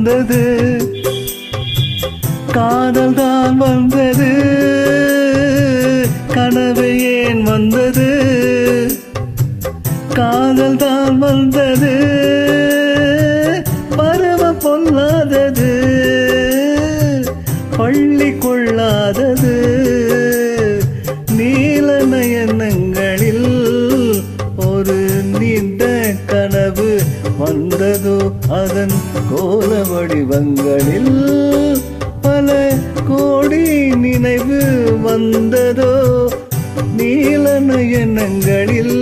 வந்தது, காதல் தான் வந்தது, கனவு ஏன் வந்தது, காதல் தான் வந்தது, பருவம் பொல்லாதது, பள்ளி கொள்ளாதது, நீல நயனங்களில் ஒரு நீண்ட கனவு வந்ததோ, அதன் கோல வடிவங்களில் பல கோடி நினைவு வந்ததோ, நீல நயனங்களில்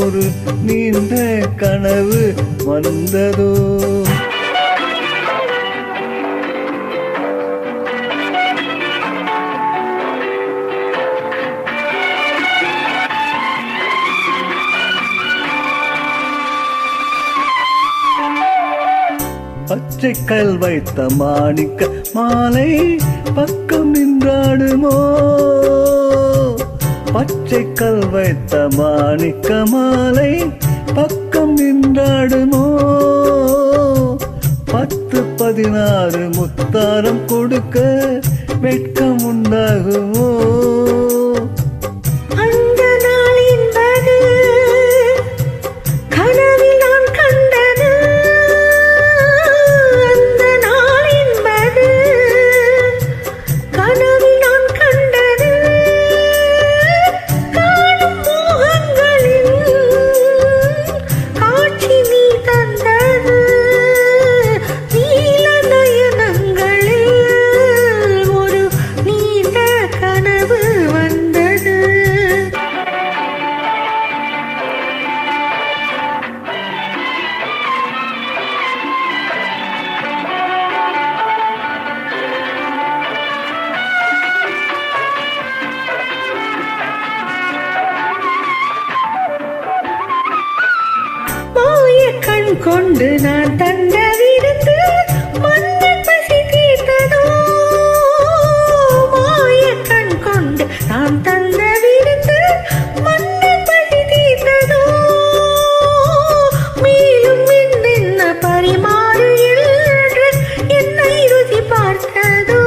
ஒரு நீண்ட கனவு வந்ததோ. பச்சை கல் வைத்த மாணிக்க மாலை பக்கம் நின்றாடுமோ, பச்சை கல் வைத்த மாணிக்க மாலை பக்கம் நின்றாடுமோ, 10-16 முத்தாரம் கொடுக்க வெட்கம் உண்டாகுமோ. கண் கொண்டு நான் தந்த விருந்து மன்னன் பசி தீர்த்ததோ, மாய கண் கொண்டு நான் தந்த விருந்து மன்னன் பசி தீர்த்ததோ, மேலும் என்ன பரிமாறு என்று என்னை ருசி பார்த்ததோ.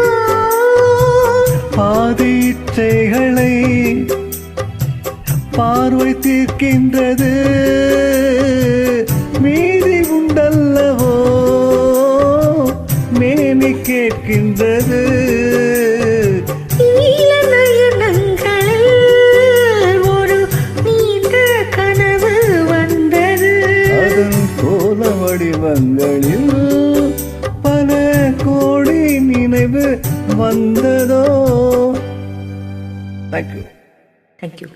பாதி இச்சைகளை பார்வை தீர்க்கின்றது, மீதி உண்டல்லவோ மேனி கேட்கின்றது. ஒரு நீண்ட கனவு வந்தது, அதன் கோல வடிவங்களில் பல கோடி நினைவு வந்ததோ. தேங்க்யூ. தேங்க்யூ.